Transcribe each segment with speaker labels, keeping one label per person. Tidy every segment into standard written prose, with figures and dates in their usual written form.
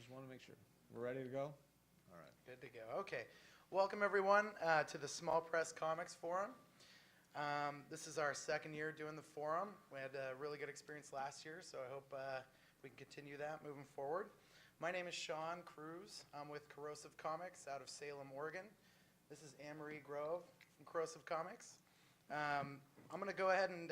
Speaker 1: just want to make sure. We're ready to go? All right.
Speaker 2: Good to go. Okay. Welcome, everyone, to the Small Press Comics Forum. This is our second year doing the forum. We had a really good experience last year, so I hope we can continue that moving forward. My name is Shawn Cruz. I'm with Corrosive Comics out of Salem, Oregon. This is AnnMare Grove from Corrosive Comics. I'm going to go ahead and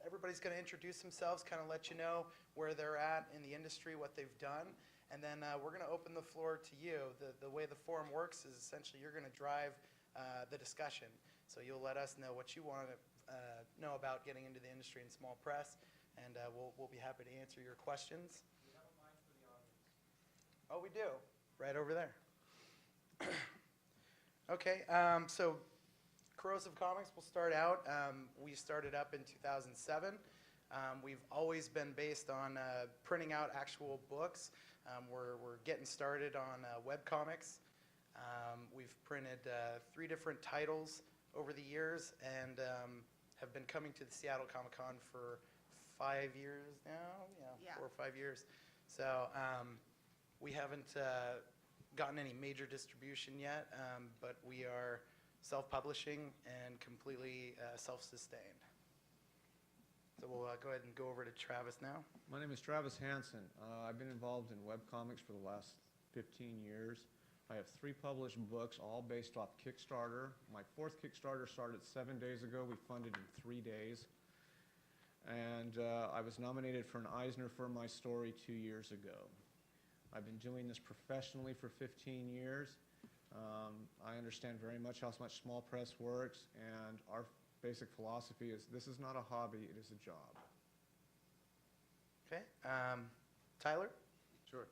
Speaker 2: everybody's going to introduce themselves, kind of let you know where they're at in the industry, what they've done, and then we're going to open the floor to you. The way the forum works is essentially you're going to drive the discussion. So you'll let us know what you want to know about getting into the industry in small press, and we'll be happy to answer your questions.
Speaker 3: We have a mic for the audience.
Speaker 2: Oh, we do. Right over there. Okay, so Corrosive Comics will start out. We started up in 2007. We've always been based on printing out actual books. We're getting started on webcomics. We've printed 3 different titles over the years and have been coming to the Seattle Comic-Con for 5 years now. Yeah, 4 or 5 years. So we haven't gotten any major distribution yet, but we are self-publishing and completely self-sustained. So we'll go ahead and go over to Travis now.
Speaker 1: My name is Travis Hanson. I've been involved in webcomics for the last 15 years. I have 3 published books, all based off Kickstarter. My 4th Kickstarter started 7 days ago. We funded in 3 days. And I was nominated for an Eisner for my story 2 years ago. I've been doing this professionally for 15 years. I understand very much how much small press works, and our basic philosophy is this is not a hobby, it is a job.
Speaker 2: Okay, Tyler?
Speaker 4: Sure.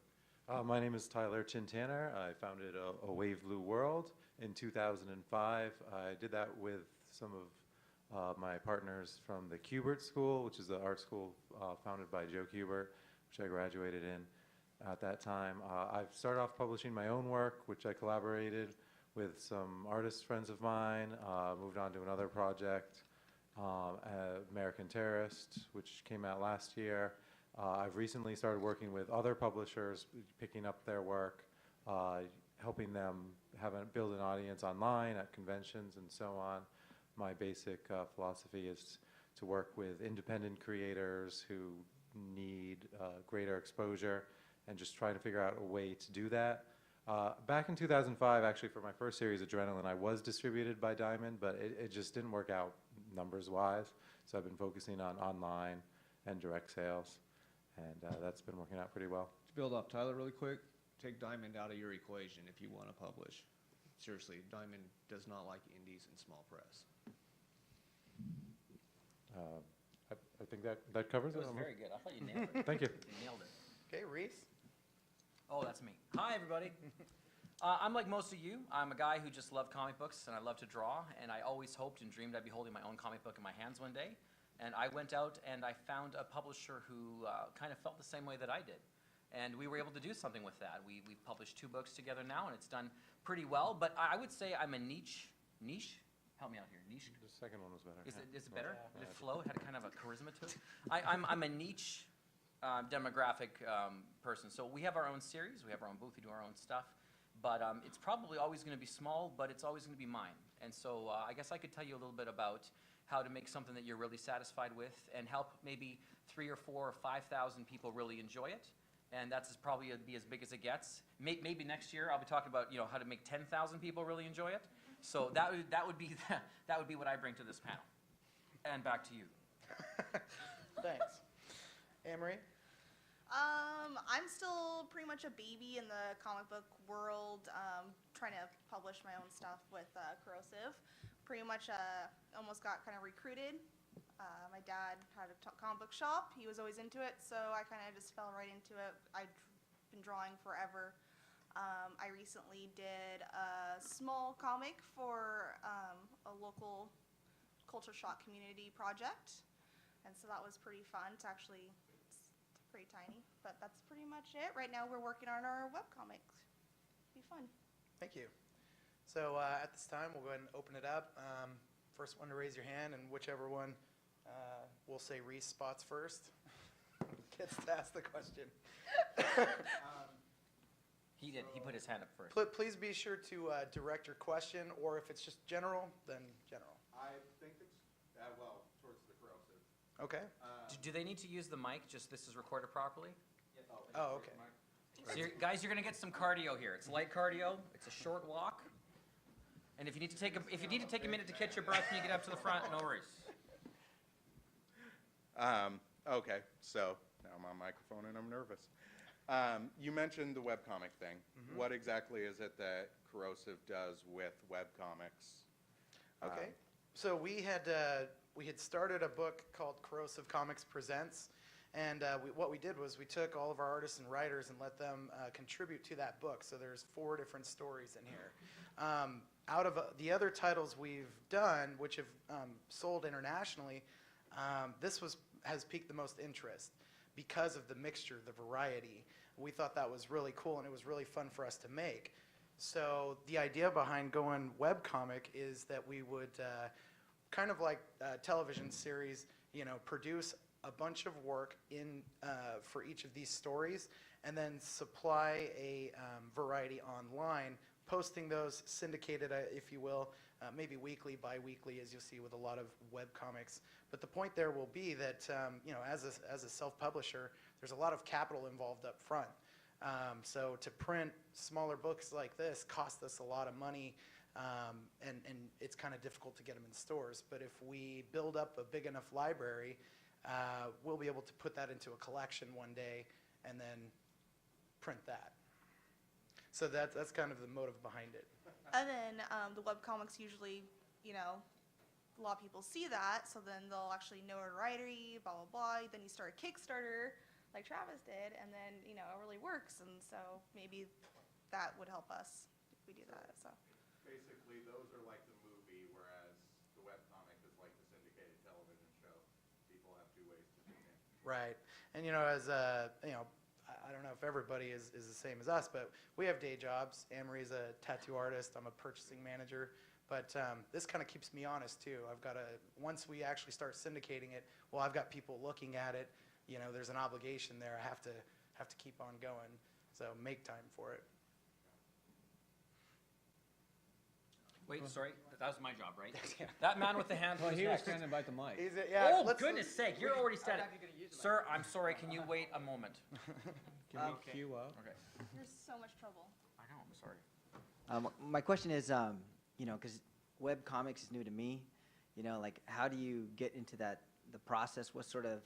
Speaker 4: My name is Tyler Chinn-Tanner. I founded a Wave Blue World in 2005. I did that with some of my partners from the Kubert School, which is the art school founded by Joe Kubert, which I graduated in at that time. I've started off publishing my own work, which I collaborated with some artist friends of mine, moved on to another project, American Terrorist, which came out last year. I've recently started working with other publishers, picking up their work, helping them build an audience online at conventions and so on. My basic philosophy is to work with independent creators who need greater exposure and just try to figure out a way to do that. Back in 2005, actually, for my first series, Adrenaline, I was distributed by Diamond, but it just didn't work out numbers-wise. So I've been focusing on online and direct sales, and that's been working out pretty well.
Speaker 1: To build up Tyler really quick, take Diamond out of your equation if you want to publish. Seriously, Diamond does not like indies and small press.
Speaker 4: I think that covers it.
Speaker 3: That was very good. I thought you nailed it.
Speaker 4: Thank you.
Speaker 3: You nailed it.
Speaker 2: Okay, Reece?
Speaker 3: Oh, that's me. Hi, everybody. I'm like most of you. I'm a guy who just loved comic books, and I love to draw, and I always hoped and dreamed I'd be holding my own comic book in my hands one day. And I went out and I found a publisher who kind of felt the same way that I did. And we were able to do something with that. We've published 2 books together now, and it's done pretty well. But I would say I'm a niche? Help me out here. Niche?
Speaker 4: The second one was better.
Speaker 3: Is it better? Did it flow? It had a kind of a charisma to it? I'm a niche demographic person. So we have our own series. We have our own booth. We do our own stuff. But it's probably always going to be small, but it's always going to be mine. And so I guess I could tell you a little bit about how to make something that you're really satisfied with and help maybe 3 or 4 or 5,000 people really enjoy it. And that's probably be as big as it gets. Maybe next year I'll be talking about how to make 10,000 people really enjoy it. So that would be what I bring to this panel. And back to you.
Speaker 2: Thanks. AnnMare?
Speaker 5: I'm still pretty much a baby in the comic book world, trying to publish my own stuff with Corrosive. Pretty much almost got kind of recruited. My dad had a comic book shop. He was always into it, so I kind of just fell right into it. I've been drawing forever. I recently did a small comic for a local culture shock community project, and so that was pretty fun. It's pretty tiny, but that's pretty much it. Right now we're working on our webcomics. Be fun.
Speaker 2: Thank you. So at this time, we'll go ahead and open it up. First one to raise your hand, and whichever one, we'll say Reece spots first, gets to ask the question.
Speaker 3: did. He put his hand up first.
Speaker 2: Please be sure to direct your question, or if it's just general, then general.
Speaker 6: I think it's, well, towards the corrosive.
Speaker 2: Okay.
Speaker 3: Do they need to use the mic? Just this is recorded properly?
Speaker 2: Oh, okay.
Speaker 3: So guys, you're gonna get some cardio here. It's light cardio. It's a short walk. And if you need to take a minute to catch your breath when you get up to the front, no worries.
Speaker 6: Okay, so now I'm on microphone and I'm nervous. You mentioned the webcomic thing. What exactly is it that Corrosive does with webcomics?
Speaker 2: Okay. So we had started a book called Corrosive Comics Presents, and what we did was we took all of our artists and writers and let them contribute to that book. So there's 4 different stories in here. Out of the other titles we've done, which have sold internationally, this has piqued the most interest because of the mixture, the variety. We thought that was really cool, and it was really fun for us to make. So the idea behind going webcomic is that we would, kind of like a television series, produce a bunch of work for each of these stories, and then supply a variety online, posting those syndicated, if you will, maybe weekly, bi-weekly, as you'll see with a lot of webcomics. But the point there will be that, as a self-publisher, there's a lot of capital involved up front. So to print smaller books like this costs us a lot of money, and it's kind of difficult to get them in stores. But if we build up a big enough library, we'll be able to put that into a collection one day and then print that. So that's kind of the motive behind it.
Speaker 5: And then the webcomics usually, a lot of people see that, so then they'll actually notoriety, blah, blah, blah. Then you start a Kickstarter, like Travis did, and then, it really works. And so maybe that would help us if we do that. So
Speaker 6: Basically, those are like the movie, whereas the webcomic is like the syndicated television show. People have 2 ways to tune in.
Speaker 2: Right. And, as I don't know if everybody is the same as us, but we have day jobs. Anne-Marie's a tattoo artist. I'm a purchasing manager. But this kind of keeps me honest, too. Once we actually start syndicating it, well, I've got people looking at it. There's an obligation there. I have to keep on going. So make time for it.
Speaker 3: Wait, sorry, that was my job, right?
Speaker 2: Yeah.
Speaker 3: That man with the hand.
Speaker 1: Well,
Speaker 3: was
Speaker 1: he was
Speaker 3: next.
Speaker 1: standing by the mic.
Speaker 3: Oh, goodness sake, you're already standing. Sir, I'm sorry, can you wait a moment?
Speaker 1: Can we queue up?
Speaker 3: Okay.
Speaker 5: there's so much trouble.
Speaker 3: I know, I'm sorry.
Speaker 7: My question is, because web comics is new to me, like how do you get into the process? What's sort of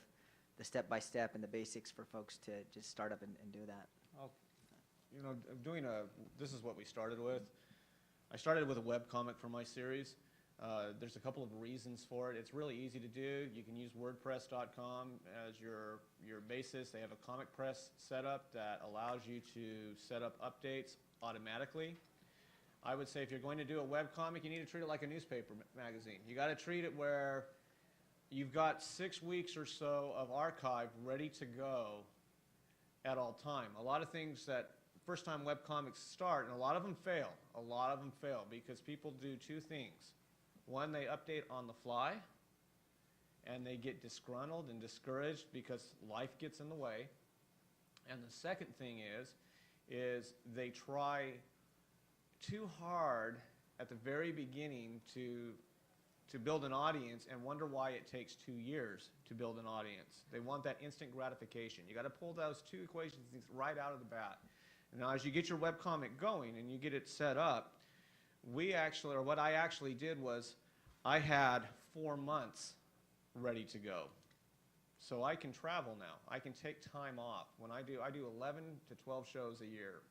Speaker 7: the step-by-step and the basics for folks to just start up and do that?
Speaker 1: This is what we started with. I started with a webcomic for my series. There's a couple of reasons for it. It's really easy to do. You can use WordPress.com as your basis. They have a comic press setup that allows you to set up updates automatically. I would say if you're going to do a webcomic, you need to treat it like a newspaper magazine. You got to treat it where you've got 6 weeks or so of archive ready to go at all time. A lot of things that first-time webcomics start, and a lot of them fail. A lot of them fail because people do 2 things. One, they update on the fly, and they get disgruntled and discouraged because life gets in the way. And the second thing is they try too hard at the very beginning to build an audience and wonder why it takes 2 years to build an audience. They want that instant gratification. You got to pull those 2 equations right out of the bat. Now, as you get your webcomic going and you get it set up, what I actually did was I had 4 months ready to go. So I can travel now. I can take time off. When I do 11 to 12 shows a year.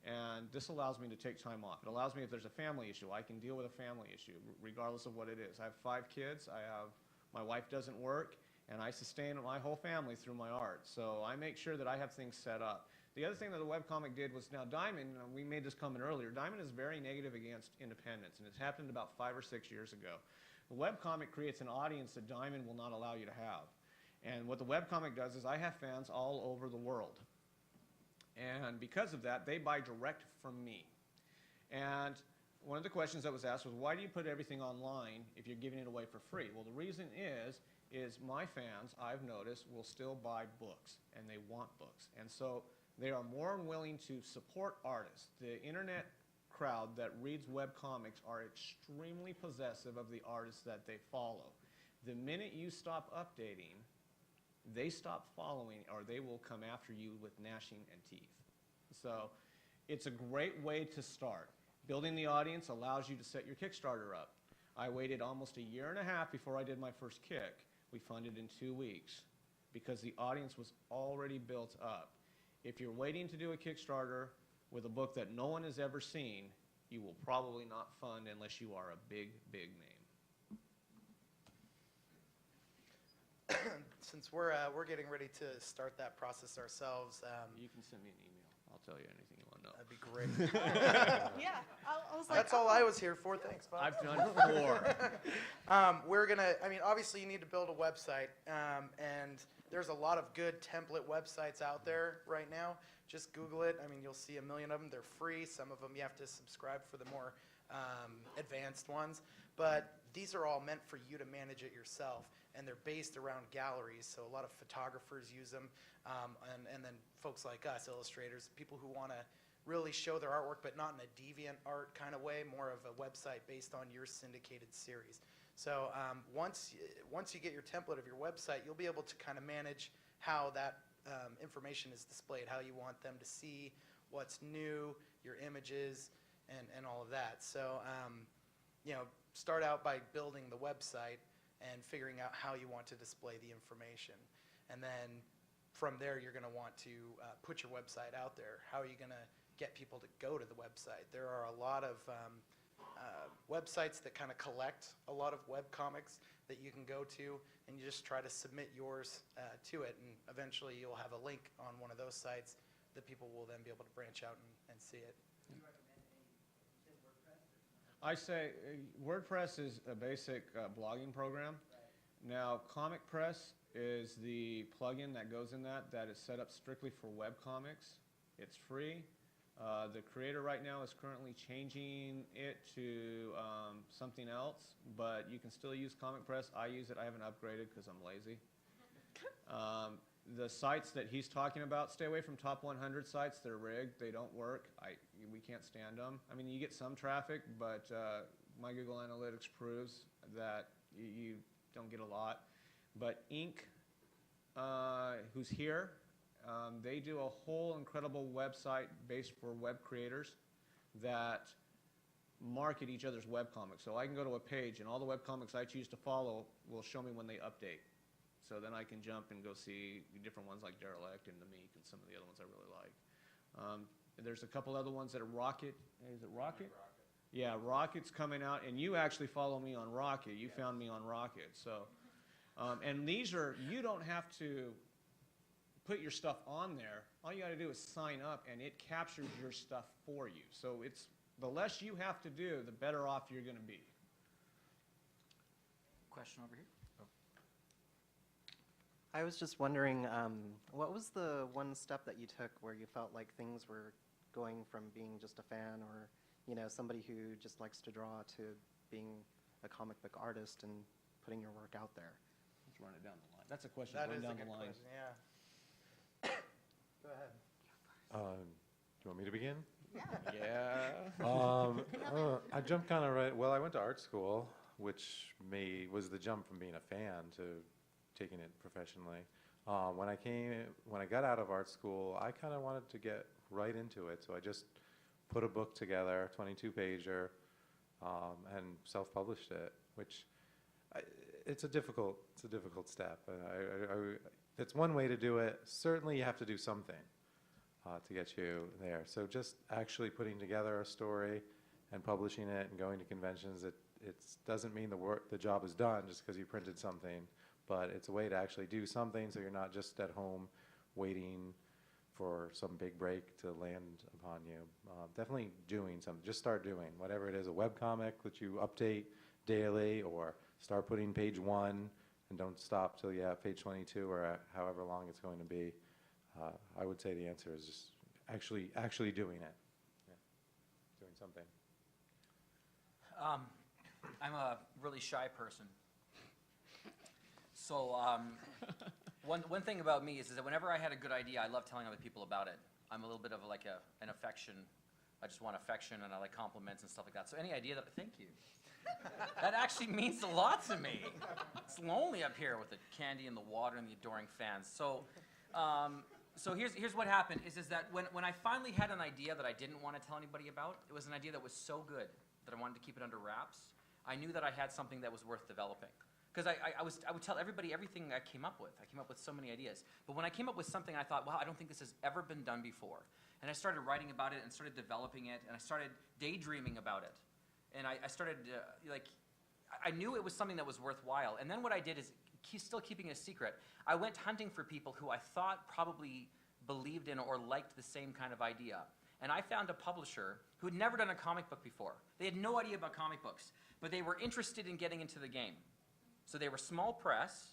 Speaker 1: And this allows me to take time off. It allows me, if there's a family issue, I can deal with a family issue, regardless of what it is. I have 5 kids. My wife doesn't work, and I sustain my whole family through my art. So I make sure that I have things set up. The other thing that the webcomic did was, now Diamond, we made this comment earlier, Diamond is very negative against independence, and it's happened about 5 or 6 years ago. The webcomic creates an audience that Diamond will not allow you to have. And what the webcomic does is I have fans all over the world. And because of that, they buy direct from me. And one of the questions that was asked was, why do you put everything online if you're giving it away for free? Well, the reason is my fans, I've noticed, will still buy books, and they want books. And so They are more than willing to support artists. The internet crowd that reads webcomics are extremely possessive of the artists that they follow. The minute you stop updating, they stop following, or they will come after you with gnashing and teeth. So it's a great way to start. Building the audience allows you to set your Kickstarter up. I waited almost a year and a half before I did my first kick. We funded in 2 weeks because the audience was already built up. If you're waiting to do a Kickstarter with a book that no one has ever seen, you will probably not fund unless you are a big, big name.
Speaker 2: Since we're getting ready to start that process ourselves,
Speaker 1: You can send me an email. I'll tell you anything you want to know.
Speaker 2: that'd be great.
Speaker 5: Yeah, I was like,
Speaker 2: That's all I was here for. Thanks, Bob.
Speaker 1: I've done 4.
Speaker 2: We're gonna, I mean, obviously you need to build a website, and there's a lot of good template websites out there right now. Just Google it. I mean, you'll see a million of them. They're free. Some of them you have to subscribe for the more advanced ones. But these are all meant for you to manage it yourself, and they're based around galleries. So a lot of photographers use them, and then folks like us, illustrators, people who want to really show their artwork, but not in a deviant art kind of way, more of a website based on your syndicated series. So once you get your template of your website, you'll be able to kind of manage how that information is displayed, how you want them to see what's new, your images, and all of that. So, start out by building the website and figuring out how you want to display the information. And then from there, you're going to want to put your website out there. How are you going to get people to go to the website? There are a lot of websites that kind of collect a lot of webcomics that you can go to, and you just try to submit yours to it, and eventually you'll have a link on one of those sites that people will then be able to branch out and see it.
Speaker 1: I say WordPress is a basic blogging program. Now, Comic Press is the plugin that goes in that is set up strictly for webcomics. It's free. The creator right now is currently changing it to something else, but you can still use Comic Press. I use it. I haven't upgraded because I'm lazy. The sites that he's talking about, stay away from top 100 sites. They're rigged. They don't work. We can't stand them. I mean, you get some traffic, but my Google Analytics proves that you don't get a lot. But Inc., who's here, they do a whole incredible website based for web creators that market each other's webcomics. So I can go to a page, and all the webcomics I choose to follow will show me when they update. So then I can jump and go see different ones like Derelict and The Meek and some of the other ones I really like. There's a couple other ones that are Rocket. Is it Rocket? Yeah, Rocket's coming out, and you actually follow me on Rocket. You found me on Rocket. So, and these are, you don't have to put your stuff on there. All you got to do is sign up, and it captures your stuff for you. So it's, the less you have to do, the better off you're going to be.
Speaker 3: Question over here.
Speaker 8: I was just wondering, what was the one step that you took where you felt like things were going from being just a fan or, somebody who just likes to draw to being a comic book artist and putting your work out there?
Speaker 1: Let's run it down the line. That's a question.
Speaker 2: That
Speaker 1: run
Speaker 2: is a
Speaker 1: down
Speaker 2: good
Speaker 1: the line.
Speaker 2: question, yeah. Go ahead.
Speaker 4: Do you want me to begin?
Speaker 1: Yeah.
Speaker 4: I jumped kind of right. Well, I went to art school, which was the jump from being a fan to taking it professionally. When I got out of art school, I kind of wanted to get right into it, so I just put a book together, 22-pager, and self-published it, which it's a difficult step. It's one way to do it. Certainly, you have to do something to get you there. So just actually putting together a story and publishing it and going to conventions, it doesn't mean the job is done just because you printed something. But it's a way to actually do something so you're not just at home waiting for some big break to land upon you. Definitely doing something. Just start doing whatever it is, a webcomic that you update daily, or start putting page 1 and don't stop till you have page 22 or however long it's going to be. I would say the answer is just actually doing it. Yeah. Doing something.
Speaker 3: I'm a really shy person. So one thing about me is that whenever I had a good idea, I love telling other people about it. I'm a little bit of an affection. I just want affection, and I like compliments and stuff like that. So any idea that, thank you. That actually means a lot to me. It's lonely up here with the candy and the water and the adoring fans. So, so here's what happened is that when I finally had an idea that I didn't want to tell anybody about, it was an idea that was so good that I wanted to keep it under wraps. I knew that I had something that was worth developing. Because I would tell everybody everything I came up with. I came up with so many ideas. But when I came up with something, I thought, wow, I don't think this has ever been done before. And I started writing about it and started developing it, and I started daydreaming about it. And I started, I knew it was something that was worthwhile. And then what I did is, still keeping it a secret, I went hunting for people who I thought probably believed in or liked the same kind of idea. And I found a publisher who had never done a comic book before. They had no idea about comic books, but they were interested in getting into the game. So they were small press,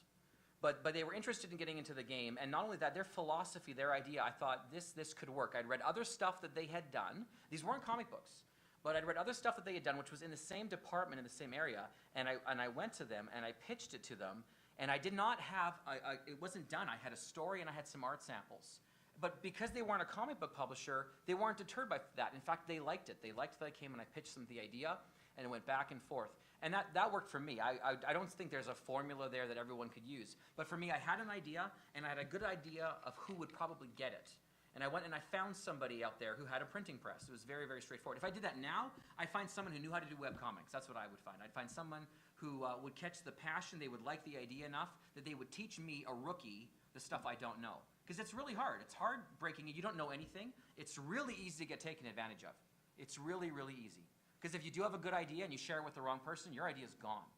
Speaker 3: but they were interested in getting into the game. And not only that, their philosophy, their idea, I thought this could work. I'd read other stuff that they had done. These weren't comic books, but I'd read other stuff that they had done, which was in the same department, in the same area. And I went to them, and I pitched it to them. And I did not have, it wasn't done. I had a story, and I had some art samples. But because they weren't a comic book publisher, they weren't deterred by that. In fact, they liked it. They liked that I came and I pitched them the idea, and it went back and forth. And that worked for me. I don't think there's a formula there that everyone could use. But for me, I had an idea, and I had a good idea of who would probably get it. And I went and I found somebody out there who had a printing press. It was very, very straightforward. If I did that now, I'd find someone who knew how to do webcomics. That's what I would find. I'd find someone who would catch the passion, they would like the idea enough that they would teach me, a rookie, the stuff I don't know. Because it's really hard. It's hard breaking it. You don't know anything. It's really easy to get taken advantage of. It's really, really easy. Because if you do have a good idea and you share it with the wrong person, your idea is gone.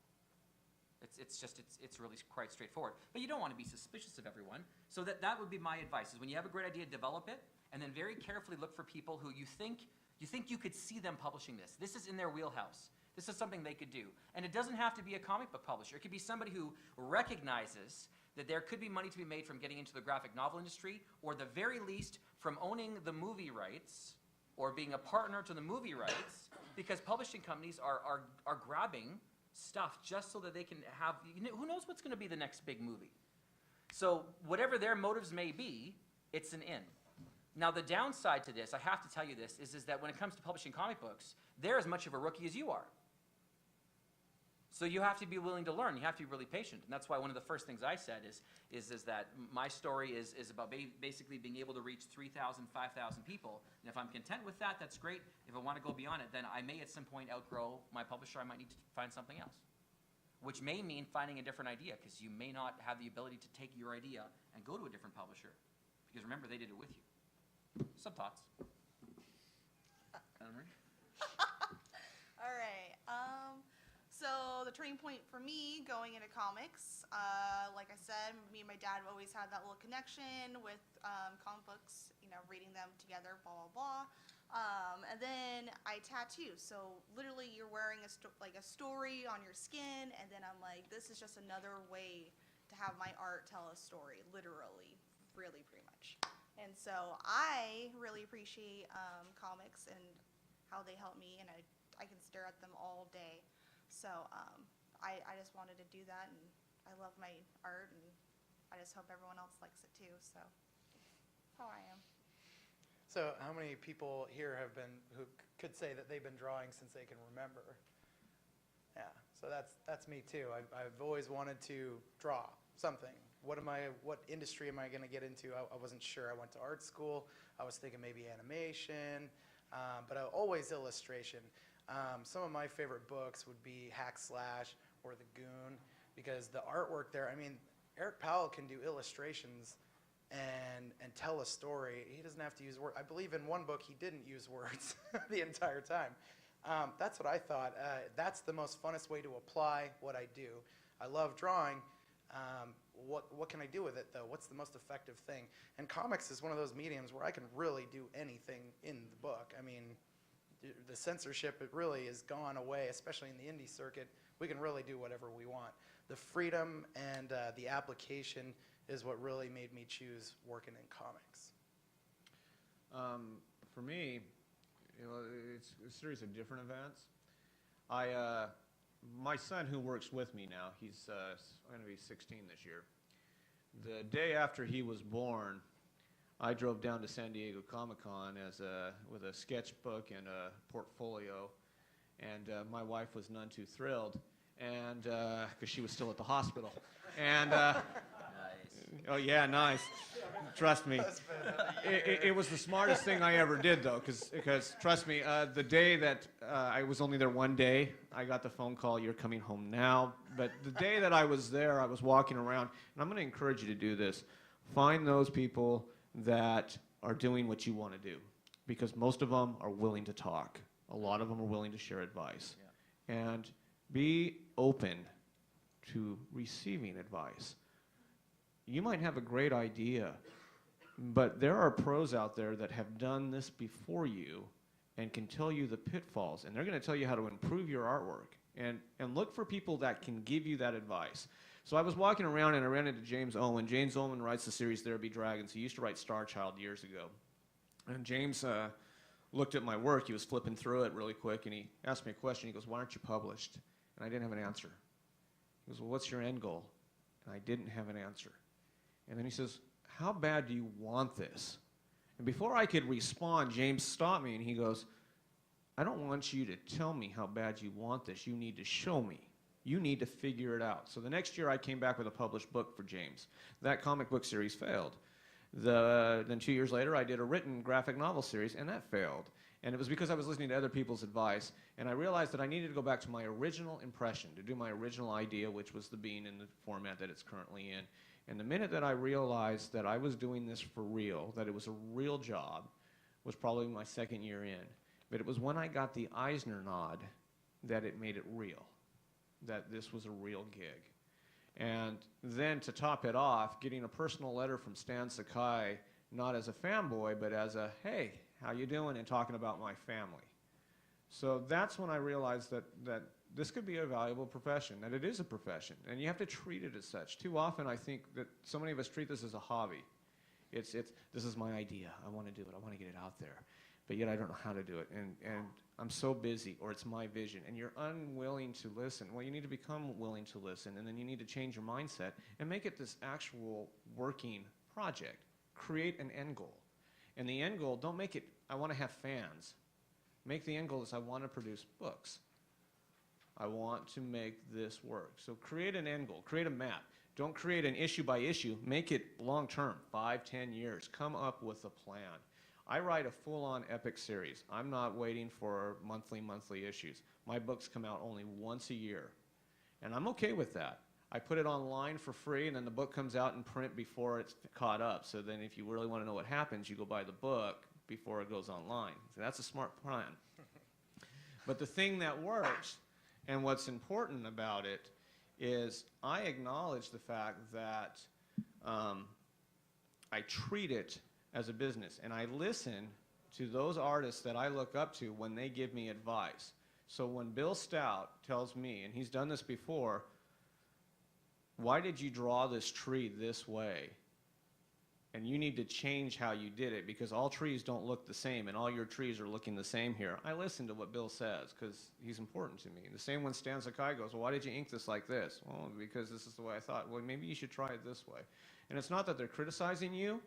Speaker 3: It's really quite straightforward. But you don't want to be suspicious of everyone. So that would be my advice, is when you have a great idea, develop it, and then very carefully look for people who you think you could see them publishing this. This is in their wheelhouse. This is something they could do. And it doesn't have to be a comic book publisher. It could be somebody who recognizes that there could be money to be made from getting into the graphic novel industry, or the very least from owning the movie rights, or being a partner to the movie rights, because publishing companies are grabbing stuff just so that they can have, who knows what's going to be the next big movie. So whatever their motives may be, it's an in. Now the downside to this, I have to tell you this, is that when it comes to publishing comic books, they're as much of a rookie as you are. So you have to be willing to learn. You have to be really patient. And that's why one of the first things I said is that my story is about basically being able to reach 3,000, 5,000 people. And if I'm content with that, that's great. If I want to go beyond it, then I may at some point outgrow my publisher. I might need to find something else, which may mean finding a different idea, because you may not have the ability to take your idea and go to a different publisher. Because remember, they did it with you. Some thoughts. AnnMare?
Speaker 5: All right. So the turning point for me going into comics, like I said, me and my dad always had that little connection with comic books, reading them together, blah, blah, blah. And then I tattoo. So literally you're wearing a story on your skin, and then I'm like, this is just another way to have my art tell a story, literally, really pretty much. And so I really appreciate comics and how they help me, and I can stare at them all day. So I just wanted to do that, and I love my art, and I just hope everyone else likes it too. So that's how I am.
Speaker 2: So how many people here who could say that they've been drawing since they can remember? Yeah, so that's me too. I've always wanted to draw something. What industry am I going to get into? I wasn't sure. I went to art school. I was thinking maybe animation, but always illustration. Some of my favorite books would be Hack Slash or The Goon, because the artwork there, Eric Powell can do illustrations and tell a story. He doesn't have to use words. I believe in one book he didn't use words the entire time. That's what I thought. That's the most funnest way to apply what I do. I love drawing. What can I do with it, though? What's the most effective thing? And comics is one of those mediums where I can really do anything in the book. The censorship, it really is gone away, especially in the indie circuit. We can really do whatever we want. The freedom and the application is what really made me choose working in comics.
Speaker 1: For me, it's a series of different events. My son, who works with me now, he's going to be 16 this year. The day after he was born, I drove down to San Diego Comic-Con with a sketchbook and a portfolio, and my wife was none too thrilled, and because she was still at the hospital, and
Speaker 3: Nice.
Speaker 1: oh yeah, nice. Trust me, it was the smartest thing I ever did though, because trust me, the day that I was only there one day, I got the phone call, "You're coming home now." But the day that I was there, I was walking around, and I'm going to encourage you to do this. Find those people that are doing what you want to do, because most of them are willing to talk. A lot of them are willing to share advice.
Speaker 3: Yeah.
Speaker 1: And be open to receiving advice. You might have a great idea, but there are pros out there that have done this before you and can tell you the pitfalls, and they're going to tell you how to improve your artwork. And look for people that can give you that advice. So I was walking around and I ran into James Owen. James Owen writes the series There Be Dragons. He used to write Star Child years ago. And James looked at my work. He was flipping through it really quick, and he asked me a question. He goes, "Why aren't you published?" And I didn't have an answer. He goes, "Well, what's your end goal?" And I didn't have an answer. And then he says, "How bad do you want this?" And before I could respond, James stopped me and he goes, "I don't want you to tell me how bad you want this. You need to show me. You need to figure it out." So the next year I came back with a published book for James. That comic book series failed. Then 2 years later I did a written graphic novel series, and that failed. And it was because I was listening to other people's advice, and I realized that I needed to go back to my original impression, to do my original idea, which was the being in the format that it's currently in. And the minute that I realized that I was doing this for real, that it was a real job, was probably my second year in. But it was when I got the Eisner nod that it made it real, that this was a real gig. And then to top it off, getting a personal letter from Stan Sakai, not as a fanboy, but as a, "Hey, how you doing?" and talking about my family. So that's when I realized that this could be a valuable profession, that it is a profession, and you have to treat it as such. Too often I think that so many of us treat this as a hobby. This is my idea, I want to do it, I want to get it out there, but yet I don't know how to do it, and I'm so busy, or it's my vision, and you're unwilling to listen. Well, you need to become willing to listen, and then you need to change your mindset and make it this actual working project. Create an end goal. And the end goal, don't make it, "I want to have fans." Make the end goal is, "I want to produce books. I want to make this work." So create an end goal, create a map. Don't create an issue by issue, make it long term, 5, 10 years. Come up with a plan. I write a full-on epic series. I'm not waiting for monthly issues. My books come out only once a year, and I'm okay with that. I put it online for free, and then the book comes out in print before it's caught up. So then if you really want to know what happens, you go buy the book before it goes online. So that's a smart plan. But the thing that works, and what's important about it, is I acknowledge the fact that I treat it as a business, and I listen to those artists that I look up to when they give me advice. So when Bill Stout tells me, and he's done this before, "Why did you draw this tree this way? And you need to change how you did it, because all trees don't look the same, and all your trees are looking the same here." I listen to what Bill says, because he's important to me. The same when Stan Sakai goes, "Well, why did you ink this like this?" "Well, because this is the way I thought." "Well, maybe you should try it this way." And it's not that they're criticizing you.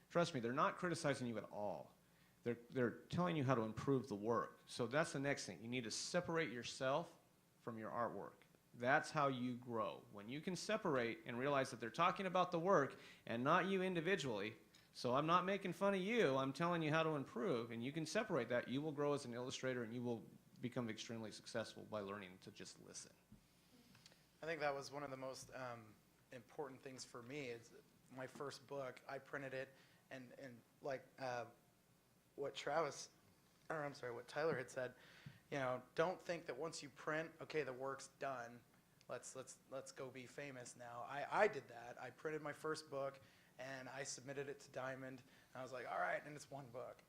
Speaker 1: Trust me, they're not criticizing you at all. They're telling you how to improve the work. So that's the next thing. You need to separate yourself from your artwork. That's how you grow. When you can separate and realize that they're talking about the work and not you individually, so I'm not making fun of you, I'm telling you how to improve, and you can separate that, you will grow as an illustrator, and you will become extremely successful by learning to just listen.
Speaker 2: I think that was one of the most important things for me. Is my first book, I printed it, and like what Tyler had said, you know, don't think that once you print, okay, the work's done. Let's go be famous now. I did that. I printed my first book, and I submitted it to Diamond. And I was like, all right, and it's one book.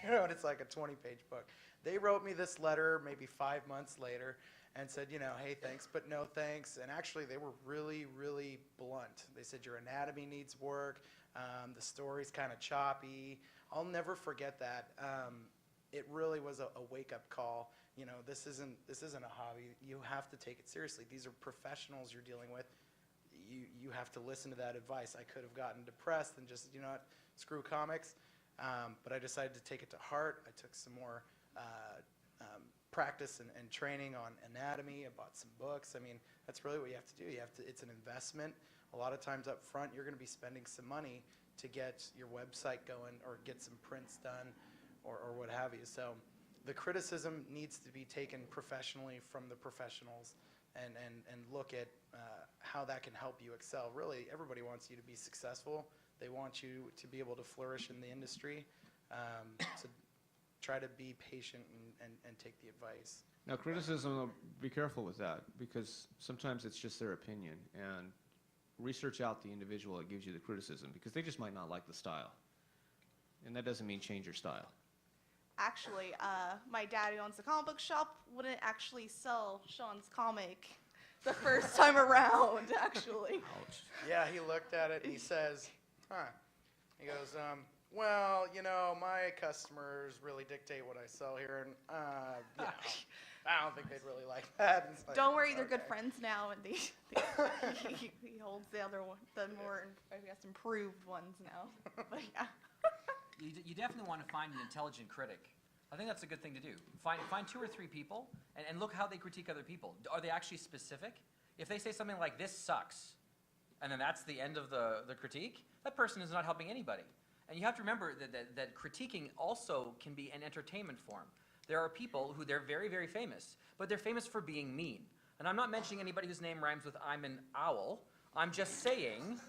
Speaker 2: You know, and it's like a 20-page book. They wrote me this letter maybe 5 months later and said, you know, hey, thanks, but no thanks. And actually, they were really, really blunt. They said, your anatomy needs work. The story's kind of choppy. I'll never forget that. It really was a wake-up call. You know, this isn't a hobby. You have to take it seriously. These are professionals you're dealing with. you have to listen to that advice. I could have gotten depressed and just, you know what, screw comics. But I decided to take it to heart. I took some more practice and training on anatomy. I bought some books. I mean, that's really what you have to do. It's an investment. A lot of times up front, you're going to be spending some money to get your website going or get some prints done or what have you. So the criticism needs to be taken professionally from the professionals and look at how that can help you excel. Really, everybody wants you to be successful. They want you to be able to flourish in the industry. So try to be patient and take the advice.
Speaker 1: Now, criticism, be careful with that, because sometimes it's just their opinion, and research out the individual that gives you the criticism, because they just might not like the style. And that doesn't mean change your style.
Speaker 5: Actually, my dad, who owns the comic book shop, wouldn't actually sell Sean's comic the first time around, actually.
Speaker 2: Yeah, he looked at it and he says, he goes, well, you know, my customers really dictate what I sell here, and you know, I don't think they'd really like that. And it's like,
Speaker 5: Don't worry, they're good
Speaker 2: okay.
Speaker 5: friends now, and he holds the other one, the more, I guess, improved ones now. But yeah.
Speaker 3: You definitely want to find an intelligent critic. I think that's a good thing to do. Find 2 or 3 people and look how they critique other people. Are they actually specific? If they say something like, this sucks, and then that's the end of the critique, that person is not helping anybody. And you have to remember that critiquing also can be an entertainment form. There are people who they're very, very famous, but they're famous for being mean. And I'm not mentioning anybody whose name rhymes with I'm an owl. I'm just saying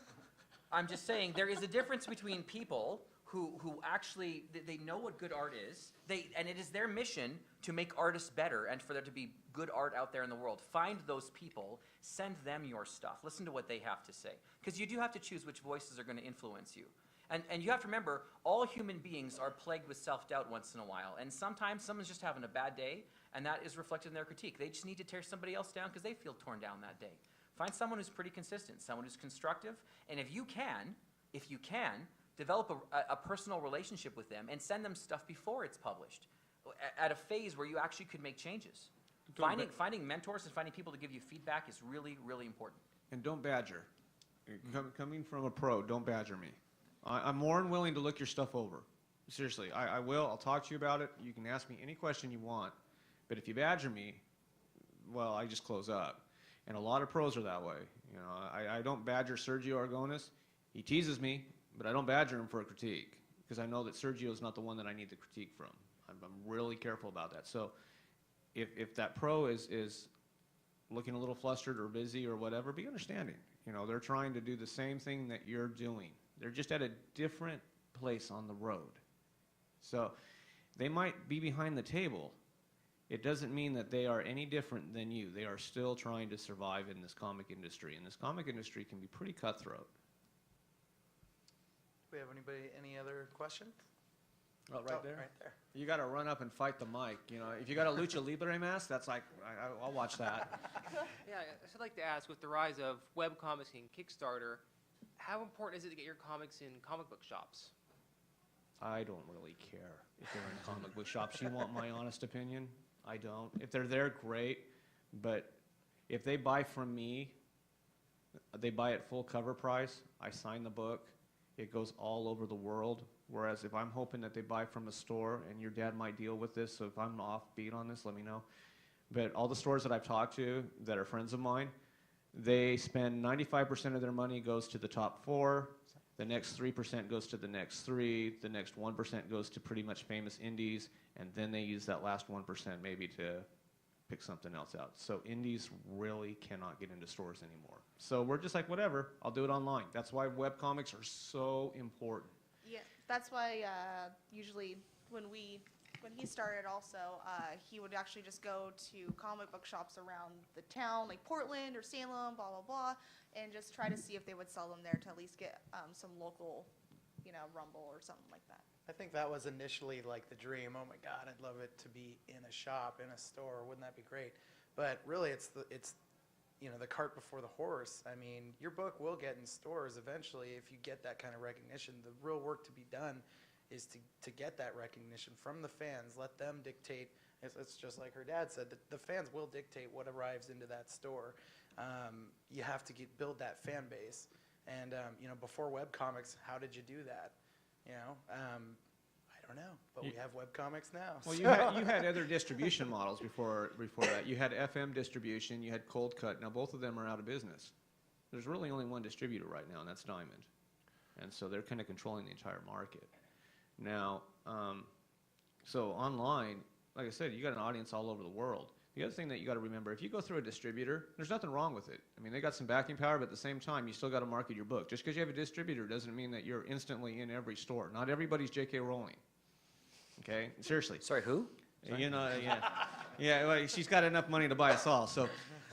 Speaker 3: there is a difference between people who actually, they know what good art is, and it is their mission to make artists better and for there to be good art out there in the world. Find those people, send them your stuff, listen to what they have to say. Because you do have to choose which voices are going to influence you. And you have to remember, all human beings are plagued with self-doubt once in a while. And sometimes someone's just having a bad day, and that is reflected in their critique. They just need to tear somebody else down because they feel torn down that day. Find someone who's pretty consistent, someone who's constructive, and if you can, develop a personal relationship with them and send them stuff before it's published, at a phase where you actually could make changes. Finding mentors and finding people to give you feedback is really, really important.
Speaker 1: And don't badger. Coming from a pro, don't badger me. I'm more than willing to look your stuff over. Seriously, I will. I'll talk to you about it. You can ask me any question you want. But if you badger me, well, I just close up. And a lot of pros are that way. You know, I don't badger Sergio Aragonis. He teases me, but I don't badger him for a critique because I know that Sergio is not the one that I need the critique from. I'm really careful about that. So if that pro is looking a little flustered or busy or whatever, be understanding. You know, they're trying to do the same thing that you're doing. They're just at a different place on the road. So they might be behind the table. It doesn't mean that they are any different than you. They are still trying to survive in this comic industry, and this comic industry can be pretty cutthroat.
Speaker 2: Do we have any other questions?
Speaker 1: Oh, right there?
Speaker 2: Right there.
Speaker 1: You got to run up and fight the mic. You know, if you got a lucha libre mask, that's like I'll watch that.
Speaker 9: Yeah, I'd like to ask, with the rise of webcomics and Kickstarter, how important is it to get your comics in comic book shops?
Speaker 1: I don't really care if they're in comic book shops. You want my honest opinion? I don't. If they're there, great. But if they buy from me, they buy at full cover price. I sign the book. It goes all over the world. Whereas if I'm hoping that they buy from a store, and your dad might deal with this, so if I'm offbeat on this, let me know. But all the stores that I've talked to that are friends of mine, they spend 95% of their money goes to the top 4, the next 3% goes to the next 3, the next 1% goes to pretty much famous indies, and then they use that last 1% maybe to pick something else out. So indies really cannot get into stores anymore. So we're just like, whatever, I'll do it online. That's why webcomics are so important.
Speaker 5: Yeah, that's why usually when he started also, he would actually just go to comic book shops around the town, like Portland or Salem, blah, blah, blah, and just try to see if they would sell them there to at least get some local, you know, rumble or something like that.
Speaker 2: I think that was initially like the dream. Oh my God, I'd love it to be in a shop, in a store. Wouldn't that be great? But really, it's you know, the cart before the horse. I mean, your book will get in stores eventually if you get that kind of recognition. The real work to be done is to get that recognition from the fans, let them dictate. It's just like her dad said, the fans will dictate what arrives into that store. You have to build that fan base. And, you know, before webcomics, how did you do that? You know, I don't know, but we have webcomics now.
Speaker 1: Well,
Speaker 2: so.
Speaker 1: you had other distribution models before that. You had FM distribution, you had cold cut. Now both of them are out of business. There's really only one distributor right now, and that's Diamond. And so they're kind of controlling the entire market. Now, so online, like I said, you got an audience all over the world. The other thing that you got to remember, if you go through a distributor, there's nothing wrong with it. I mean, they got some backing power, but at the same time, you still got to market your book. Just because you have a distributor doesn't mean that you're instantly in every store. Not everybody's J.K. Rowling. Okay? Seriously.
Speaker 7: Sorry, who?
Speaker 1: You know, yeah, well, she's got enough money to buy us all. So,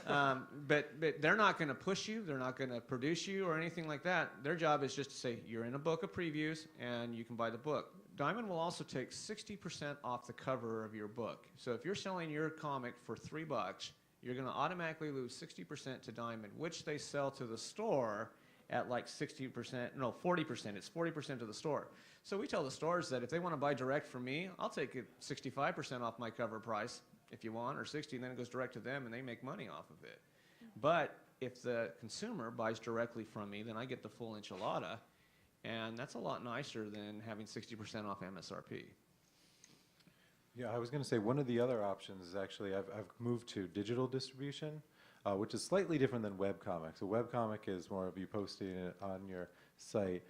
Speaker 1: but they're not going to push you. They're not going to produce you or anything like that. Their job is just to say, you're in a book of previews, and you can buy the book. Diamond will also take 60% off the cover of your book. So if you're selling your comic for $3, you're going to automatically lose 60% to Diamond, which they sell to the store at like 60%, no, 40%. It's 40% to the store. So we tell the stores that if they want to buy direct from me, I'll take it 65% off my cover price if you want, or 60, and then it goes direct to them, and they make money off of it. But if the consumer buys directly from me, then I get the full enchilada. And that's a lot nicer than having 60% off MSRP.
Speaker 4: Yeah, I was going to say one of the other options is actually I've moved to digital distribution, which is slightly different than webcomics. A webcomic is more of you posting it on your site.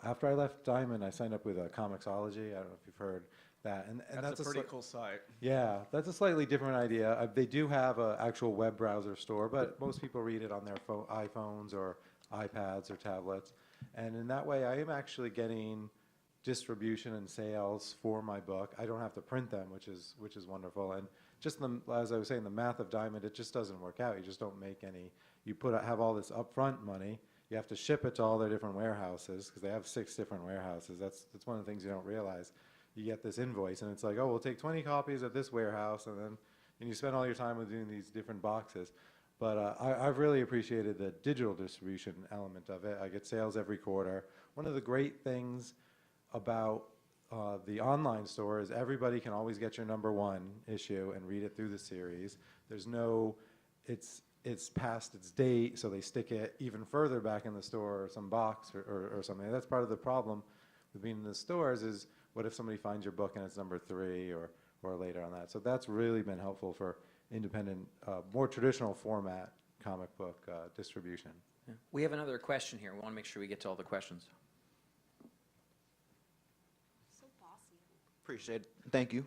Speaker 4: After I left Diamond, I signed up with Comixology. I don't know if you've heard that. And
Speaker 1: that's a pretty cool site.
Speaker 4: Yeah, that's a slightly different idea. They do have an actual web browser store, but most people read it on their iPhones or iPads or tablets. And in that way, I am actually getting distribution and sales for my book. I don't have to print them, which is wonderful. And just as I was saying, the math of Diamond, it just doesn't work out. You just don't make any. You have all this upfront money. You have to ship it to all their different warehouses because they have 6 different warehouses. That's one of the things you don't realize. You get this invoice, and it's like, oh, we'll take 20 copies at this warehouse, and you spend all your time with doing these different boxes. But I've really appreciated the digital distribution element of it. I get sales every quarter. One of the great things about the online store is everybody can always get your #1 issue and read it through the series. There's no, it's past its date, so they stick it even further back in the store or some box or something. That's part of the problem with being in the stores is what if somebody finds your book and it's #3 or later on that. So that's really been helpful for independent, more traditional format comic book distribution.
Speaker 10: Yeah. We have another question here. We want to make sure we get to all the questions.
Speaker 5: So bossy.
Speaker 11: Appreciate it. Thank you.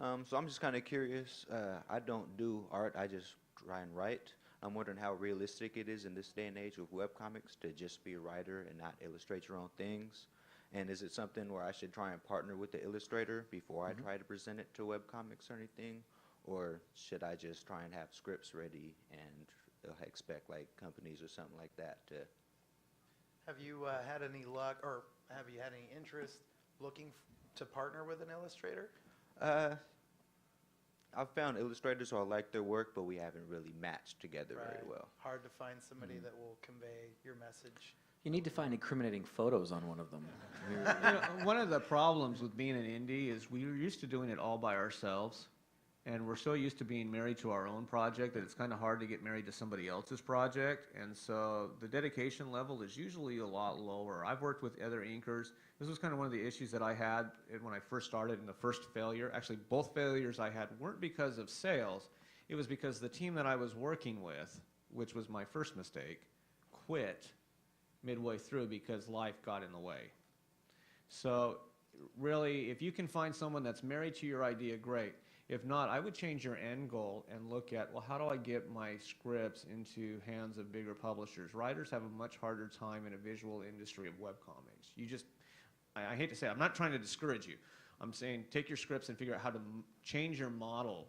Speaker 11: So I'm just kind of curious. I don't do art. I just try and write. I'm wondering how realistic it is in this day and age with webcomics to just be a writer and not illustrate your own things. And is it something where I should try and partner with the illustrator before I try to present it to webcomics or anything? Or should I just try and have scripts ready and expect like companies or something like that to?
Speaker 2: Have you had any luck, or have you had any interest looking to partner with an illustrator?
Speaker 11: I've found illustrators who I like their work, but we haven't really matched together very
Speaker 2: Right.
Speaker 11: well.
Speaker 2: Hard to find somebody that will convey your message.
Speaker 10: You need to find incriminating photos on one of them.
Speaker 1: You know, one of the problems with being an indie is we were used to doing it all by ourselves. And we're so used to being married to our own project that it's kind of hard to get married to somebody else's project. And so the dedication level is usually a lot lower. I've worked with other inkers. This was kind of one of the issues that I had when I first started in the first failure. Actually, both failures I had weren't because of sales. It was because the team that I was working with, which was my first mistake, quit midway through because life got in the way. So really, if you can find someone that's married to your idea, great. If not, I would change your end goal and look at, well, how do I get my scripts into hands of bigger publishers? Writers have a much harder time in a visual industry of webcomics. You just, I hate to say it, I'm not trying to discourage you. I'm saying take your scripts and figure out how to change your model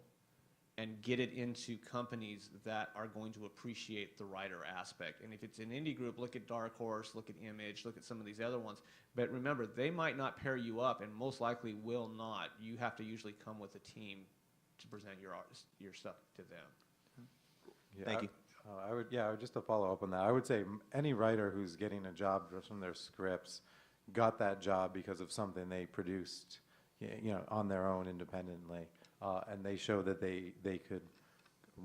Speaker 1: and get it into companies that are going to appreciate the writer aspect. And if it's an indie group, look at Dark Horse, look at Image, look at some of these other ones. But remember, they might not pair you up, and most likely will not. You have to usually come with a team to present your stuff to them.
Speaker 4: Yeah,
Speaker 11: Thank you.
Speaker 4: I would just to follow up on that, I would say any writer who's getting a job from their scripts, got that job because of something they produced, on their own independently, and they show that they could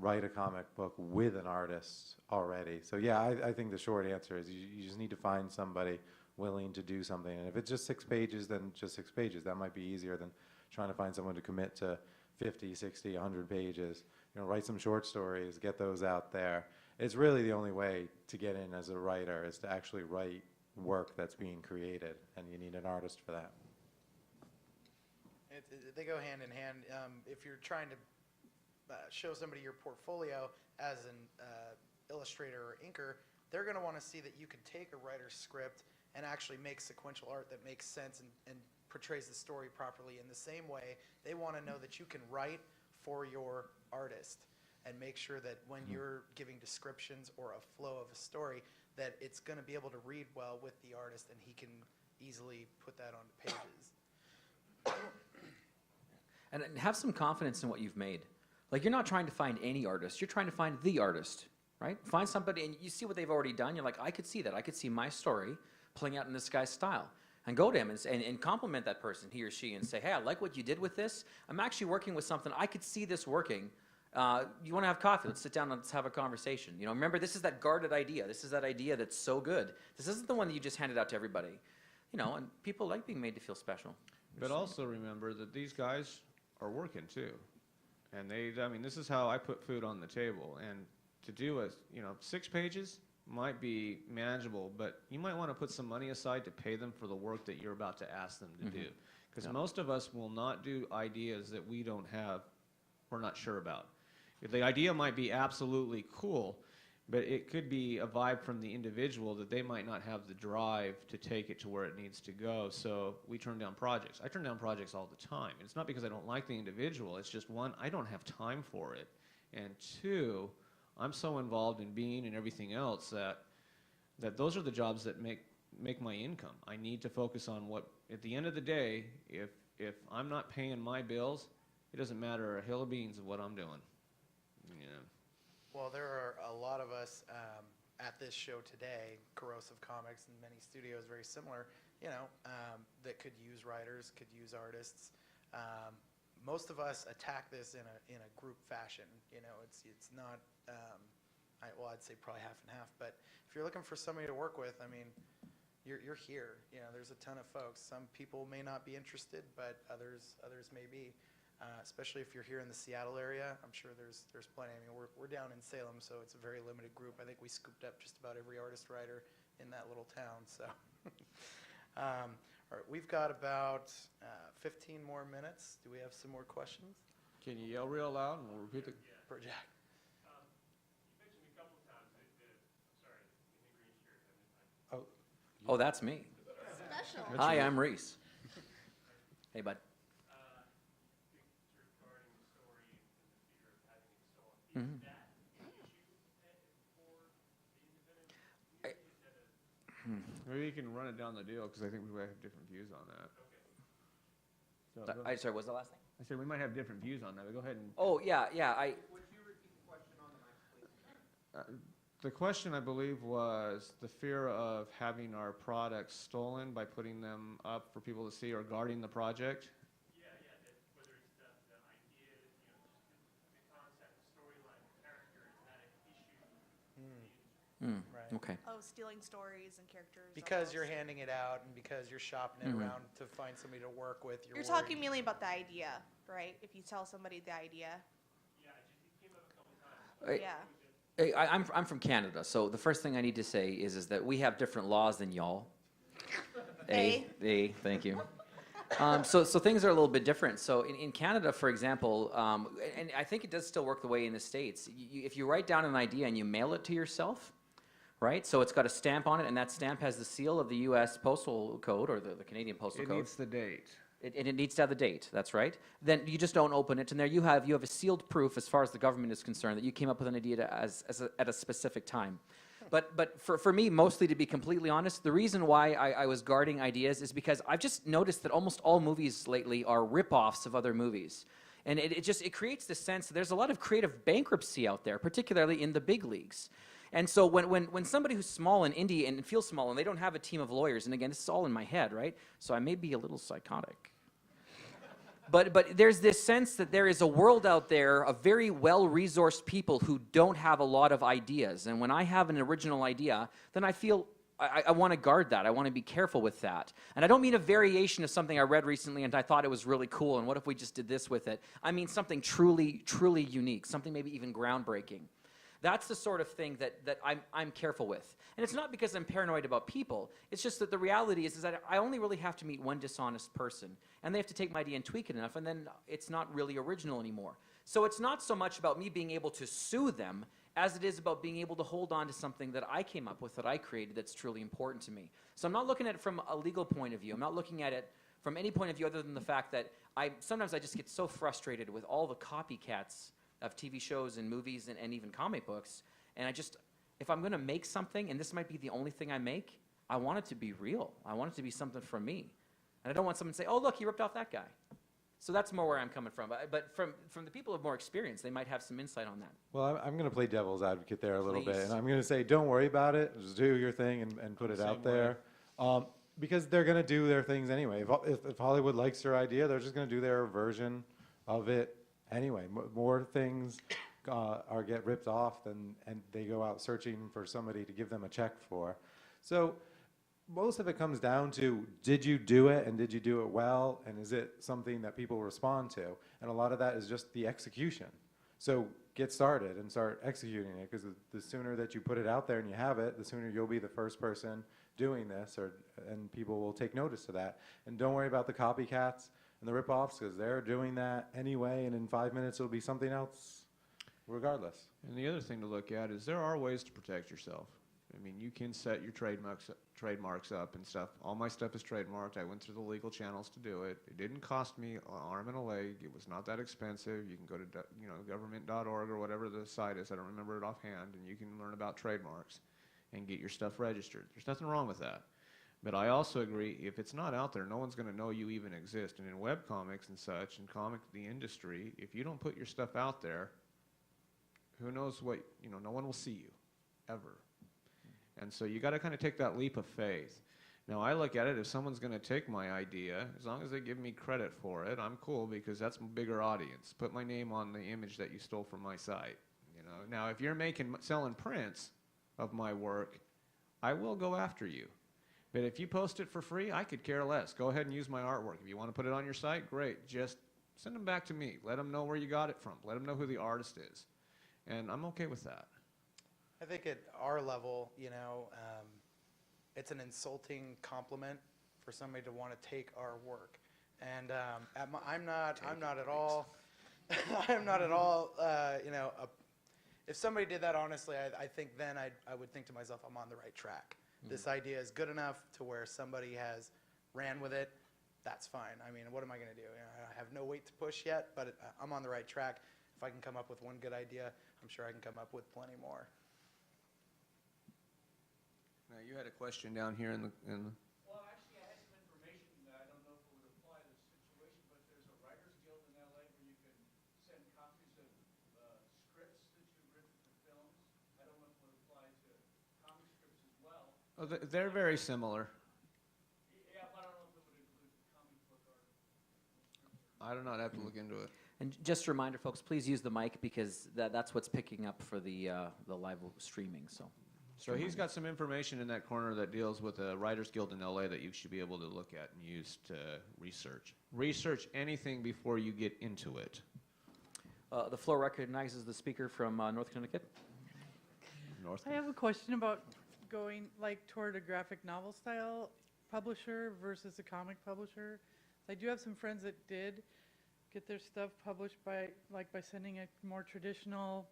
Speaker 4: write a comic book with an artist already. So yeah, I think the short answer is you just need to find somebody willing to do something. And if it's just 6 pages, then just 6 pages. That might be easier than trying to find someone to commit to 50, 60, 100 pages. Write some short stories, get those out there. It's really the only way to get in as a writer is to actually write work that's being created, and you need an artist for that.
Speaker 2: They go hand in hand. If you're trying to show somebody your portfolio as an illustrator or inker, they're going to want to see that you can take a writer's script and actually make sequential art that makes sense and portrays the story properly. In the same way, they want to know that you can write for your artist and make sure that when you're giving descriptions or a flow of a story, that it's going to be able to read well with the artist and he can easily put that onto pages.
Speaker 10: And have some confidence in what you've made. Like, you're not trying to find any artist. You're trying to find the artist, right? Find somebody, and you see what they've already done. You're like, I could see that. I could see my story playing out in this guy's style. And go to him and compliment that person, he or she, and say, hey, I like what you did with this. I'm actually working with something. I could see this working. You want to have coffee? Let's sit down and let's have a conversation. Remember, this is that guarded idea. This is that idea that's so good. This isn't the one that you just handed out to everybody. And people like being made to feel special.
Speaker 1: But also remember that these guys are working too. And this is how I put food on the table. And to do 6 pages might be manageable, but you might want to put some money aside to pay them for the work that you're about to ask them to do. Because most of us will not do ideas that we're not sure about. The idea might be absolutely cool, but it could be a vibe from the individual that they might not have the drive to take it to where it needs to go. So we turn down projects. I turn down projects all the time. It's not because I don't like the individual. It's just, 1, I don't have time for it. And 2, I'm so involved in being and everything else that those are the jobs that make my income. I need to focus on what, at the end of the day, if I'm not paying my bills, it doesn't matter a hill of beans of what I'm doing.
Speaker 2: Well, there are a lot of us at this show today, Corrosive Comics and many studios very similar, that could use writers, could use artists. Most of us attack this in a group fashion. It's not, I'd say probably half and half, but if you're looking for somebody to work with, you're here. There's a ton of folks. Some people may not be interested, but others may be. Especially if you're here in the Seattle area, I'm sure there's plenty. We're down in Salem, so it's a very limited group. I think we scooped up just about every artist writer in that little town. So, all right, we've got about 15 more minutes. Do we have some more questions?
Speaker 1: Can you yell real loud and we'll repeat the
Speaker 2: project?
Speaker 12: You mentioned a couple of times in the green shirt.
Speaker 10: Oh, that's me.
Speaker 5: Special.
Speaker 10: Hi, I'm Reece. Hey, bud.
Speaker 12: Regarding the story and the fear of having it stolen,
Speaker 10: Mhm.
Speaker 12: is that an issue for the independent community? Is that a
Speaker 1: Maybe you can run it down the deal, because I think we might have different views on that. So, go ahead.
Speaker 10: Sorry, what was the last thing?
Speaker 1: I said we might have different views on that, but go ahead and...
Speaker 10: Oh, yeah.
Speaker 12: Would you repeat the question on the mic, please?
Speaker 1: The question, I believe, was the fear of having our products stolen by putting them up for people to see or guarding the project.
Speaker 12: Yeah, that whether it's the idea, just the concept, the storyline, the character, is that an issue?
Speaker 2: Right.
Speaker 10: Okay.
Speaker 5: Oh, stealing stories and characters.
Speaker 2: Because
Speaker 5: almost.
Speaker 2: you're handing it out and because you're shopping it around to find somebody to work with.
Speaker 5: You're talking mainly about the idea, right? If you tell somebody the idea.
Speaker 12: Yeah, it came up a couple times.
Speaker 5: Yeah.
Speaker 10: Hey, I'm from Canada, so the first thing I need to say is that we have different laws than y'all. Thank you. So things are a little bit different. So in Canada, for example, and I think it does still work the way in the States, if you write down an idea and you mail it to yourself, right? So it's got a stamp on it, and that stamp has the seal of the U.S. Postal Code or the Canadian Postal Code.
Speaker 1: It needs the date.
Speaker 10: It needs to have the date, that's right. Then you just don't open it, and there you have a sealed proof as far as the government is concerned that you came up with an idea at a specific time. But for me, mostly to be completely honest, the reason why I was guarding ideas is because I've just noticed that almost all movies lately are rip-offs of other movies. And it creates this sense that there's a lot of creative bankruptcy out there, particularly in the big leagues. And so when somebody who's small and indie and feels small and they don't have a team of lawyers, and again, this is all in my head, right? So I may be a little psychotic. But there's this sense that there is a world out there of very well-resourced people who don't have a lot of ideas. And when I have an original idea, then I feel I want to guard that. I want to be careful with that. And I don't mean a variation of something I read recently and I thought it was really cool, and what if we just did this with it? I mean something truly, truly unique, something maybe even groundbreaking. That's the sort of thing that I'm careful with. And it's not because I'm paranoid about people. It's just that the reality is that I only really have to meet one dishonest person. And they have to take my idea and tweak it enough, and then it's not really original anymore. So it's not so much about me being able to sue them as it is about being able to hold on to something that I came up with, that I created, that's truly important to me. So I'm not looking at it from a legal point of view. I'm not looking at it from any point of view other than the fact that sometimes I just get so frustrated with all the copycats of TV shows and movies and even comic books. And if I'm going to make something, and this might be the only thing I make, I want it to be real. I want it to be something from me. And I don't want someone to say, oh, look, he ripped off that guy. So that's more where I'm coming from. But from the people with more experience, they might have some insight on that.
Speaker 4: Well, I'm going to play devil's advocate there a little bit.
Speaker 10: Please.
Speaker 4: And I'm going to say, don't worry about it. Just do your thing and put it out there. Because they're going to do their things anyway. If Hollywood likes your idea, they're just going to do their version of it anyway. More things get ripped off and they go out searching for somebody to give them a check for. So most of it comes down to, did you do it, and did you do it well, and is it something that people respond to? And a lot of that is just the execution. So get started and start executing it, because the sooner that you put it out there and you have it, the sooner you'll be the first person doing this, and people will take notice of that. And don't worry about the copycats and the rip-offs, because they're doing that anyway, and in 5 minutes it'll be something else regardless.
Speaker 1: And the other thing to look at is there are ways to protect yourself. I mean, you can set your trademarks up and stuff. All my stuff is trademarked. I went through the legal channels to do it. It didn't cost me an arm and a leg. It was not that expensive. You can go to government.org or whatever the site is. I don't remember it offhand, and you can learn about trademarks and get your stuff registered. There's nothing wrong with that. But I also agree, if it's not out there, no one's going to know you even exist. And in webcomics and such, and the industry, if you don't put your stuff out there, who knows what, no one will see you, ever. And so you got to kind of take that leap of faith. Now, I look at it, if someone's going to take my idea, as long as they give me credit for it, I'm cool, because that's a bigger audience. Put my name on the image that you stole from my site. Now, if you're selling prints of my work, I will go after you. But if you post it for free, I could care less. Go ahead and use my artwork. If you want to put it on your site, great. Just send them back to me. Let them know where you got it from. Let them know who the artist is. And I'm okay with that.
Speaker 2: I think at our level, it's an insulting compliment for somebody to want to take our work, and I'm not at all. I'm not at all. If somebody did that honestly, I think then I would think to myself, I'm on the right track. This idea is good enough to where somebody has ran with it. That's fine. I mean, what am I going to do? I have no weight to push yet, but I'm on the right track. If I can come up with one good idea, I'm sure I can come up with plenty more.
Speaker 1: Now, you had a question down here in the
Speaker 12: Well, actually, I had some information that I don't know if it would apply to this situation, but there's a writers guild in LA where you can send copies of scripts that you've written for films. I don't know if it would apply to comic scripts as well.
Speaker 1: Oh, they're very similar.
Speaker 12: Yeah, but I don't know if it would include comic book art.
Speaker 1: I do not have to look into it.
Speaker 10: And just a reminder, folks, please use the mic, because that's what's picking up for the live streaming. So
Speaker 1: he's got some information in that corner that deals with the Writers Guild in LA that you should be able to look at and use to research. Research anything before you get into it.
Speaker 10: The floor recognizes the speaker from North Connecticut.
Speaker 13: I have a question about going toward a graphic novel style publisher versus a comic publisher. I do have some friends that did get their stuff published by sending a more traditional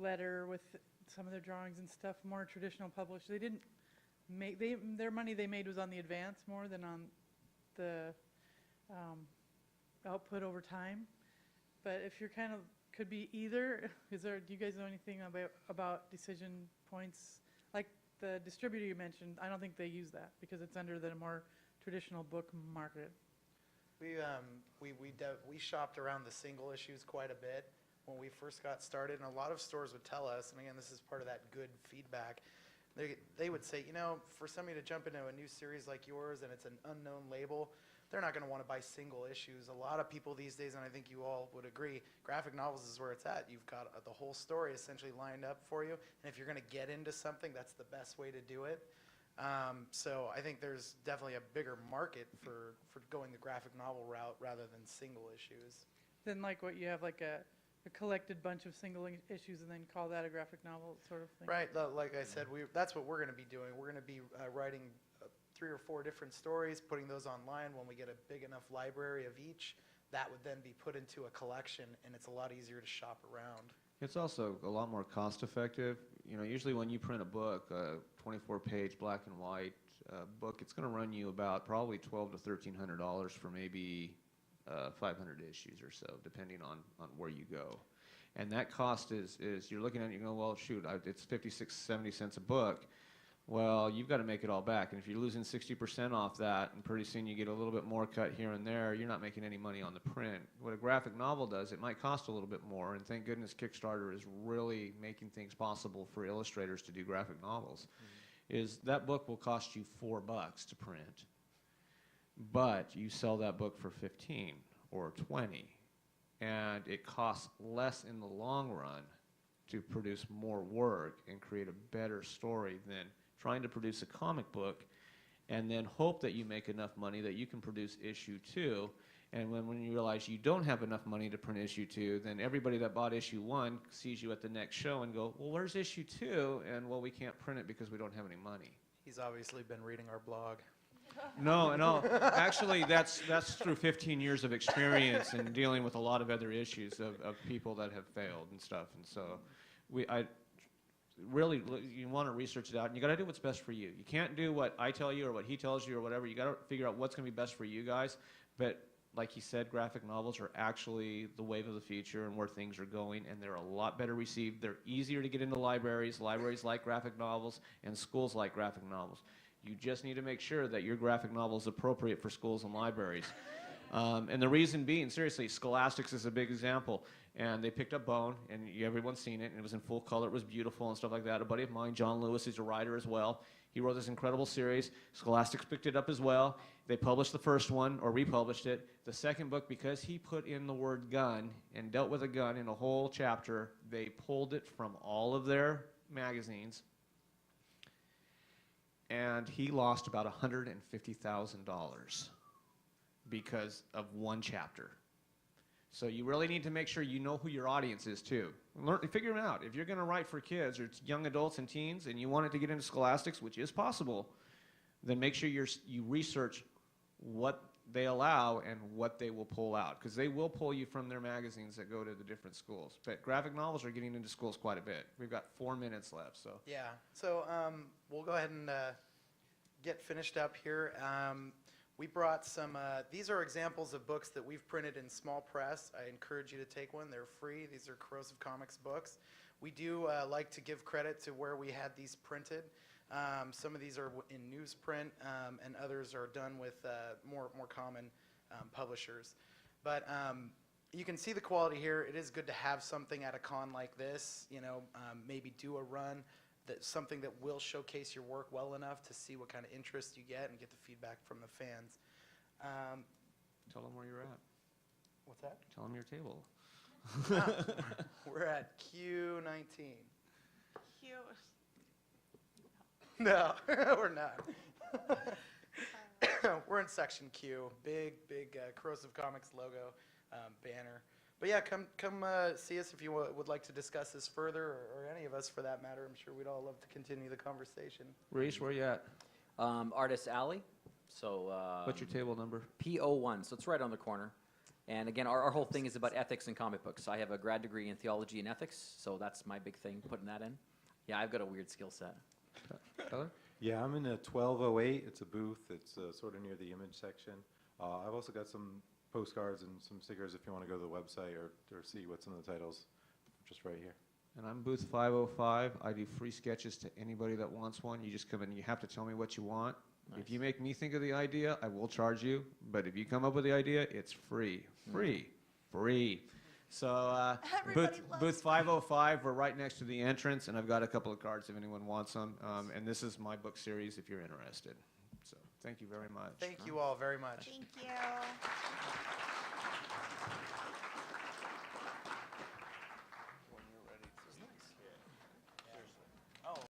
Speaker 13: letter with some of their drawings and stuff, more traditional published. They didn't make, their money they made was on the advance more than on the output over time. But if you're could be either, do you guys know anything about decision points? Like the distributor you mentioned, I don't think they use that because it's under the more traditional book market.
Speaker 2: We shopped around the single issues quite a bit when we first got started, and a lot of stores would tell us, and again, this is part of that good feedback, they would say, you know, for somebody to jump into a new series like yours and it's an unknown label, they're not going to want to buy single issues. A lot of people these days, and I think you all would agree, graphic novels is where it's at. You've got the whole story essentially lined up for you, and if you're going to get into something, that's the best way to do it. So I think there's definitely a bigger market for going the graphic novel route rather than single issues.
Speaker 13: Then like what you have like a collected bunch of single issues and then call that a graphic novel sort of thing.
Speaker 2: Right, like I said, that's what we're going to be doing. We're going to be writing 3 or 4 different stories, putting those online. When we get a big enough library of each, that would then be put into a collection, and it's a lot easier to shop around.
Speaker 1: It's also a lot more cost effective. You know, usually when you print a book, a 24-page black and white book, it's going to run you about probably $1,200 to $1,300 for maybe 500 issues or so, depending on where you go. And that cost is you're looking at it, you go, well, shoot, it's 56, 70 cents a book. Well, you've got to make it all back. And if you're losing 60% off that, and pretty soon you get a little bit more cut here and there, you're not making any money on the print. What a graphic novel does, it might cost a little bit more, and thank goodness Kickstarter is really making things possible for illustrators to do graphic novels, is that book will cost you $4 to print, but you sell that book for 15 or 20, and it costs less in the long run to produce more work and create a better story than trying to produce a comic book and then hope that you make enough money that you can produce issue 2. And when you realize you don't have enough money to print issue 2, then everybody that bought issue 1 sees you at the next show and go, well, where's issue 2? And, well, we can't print it because we don't have any money.
Speaker 2: He's obviously been reading our blog.
Speaker 1: No. Actually, that's through 15 years of experience and dealing with a lot of other issues of people that have failed and stuff. And so really, you want to research it out, and you got to do what's best for you. You can't do what I tell you or what he tells you or whatever. You got to figure out what's going to be best for you guys. But like he said, graphic novels are actually the wave of the future and where things are going, and they're a lot better received. They're easier to get into libraries. Libraries like graphic novels, and schools like graphic novels. You just need to make sure that your graphic novel is appropriate for schools and libraries. And the reason being, seriously, Scholastics is a big example. And they picked up Bone, and everyone's seen it, and it was in full color, it was beautiful and stuff like that. A buddy of mine, John Lewis, he's a writer as well. He wrote this incredible series. Scholastics picked it up as well. They published the first one, or republished it. The second book, because he put in the word gun and dealt with a gun in a whole chapter, they pulled it from all of their magazines. And he lost about $150,000 because of one chapter. So you really need to make sure you know who your audience is too. Figure it out. If you're going to write for kids or young adults and teens and you want it to get into Scholastics, which is possible, then make sure you research what they allow and what they will pull out, because they will pull you from their magazines that go to the different schools. But graphic novels are getting into schools quite a bit. We've got 4 minutes left. So
Speaker 2: yeah. So we'll go ahead and get finished up here. We brought some, these are examples of books that we've printed in small press. I encourage you to take one. They're free. These are Corrosive Comics books. We do like to give credit to where we had these printed. Some of these are in newsprint, and others are done with more common publishers. But you can see the quality here. It is good to have something at a con like this, you know, maybe do a run. That's something that will showcase your work well enough to see what kind of interest you get and get the feedback from the fans.
Speaker 1: tell them where you're at.
Speaker 2: What's that?
Speaker 1: Tell them your table.
Speaker 2: We're at Q19.
Speaker 5: Cute.
Speaker 2: No, we're not. We're in section Q. Big Corrosive Comics logo banner. But yeah, come see us if you would like to discuss this further, or any of us for that matter. I'm sure we'd all love to continue the conversation.
Speaker 1: Reece, where you at?
Speaker 10: Artist Alley. So
Speaker 1: What's your table number?
Speaker 10: P01, so it's right on the corner. And again, our whole thing is about ethics and comic books. I have a grad degree in theology and ethics, so that's my big thing, putting that in. Yeah, I've got a weird skill set.
Speaker 1: Tyler?
Speaker 4: Yeah, I'm in a 1208. It's a booth. It's sort of near the image section. I've also got some postcards and some stickers if you want to go to the website or see what's in the titles, just right here.
Speaker 1: And I'm booth 505. I do free sketches to anybody that wants one. You just come in and you have to tell me what you want.
Speaker 10: Nice.
Speaker 1: If you make me think of the idea, I will charge you. But if you come up with the idea, it's free. Free. Free. So
Speaker 5: Everybody loves
Speaker 1: booth 505, we're right next to the entrance, and I've got a couple of cards if anyone wants them. And this is my book series if you're interested. So thank you very much.
Speaker 2: Thank you all very much.
Speaker 5: Thank you.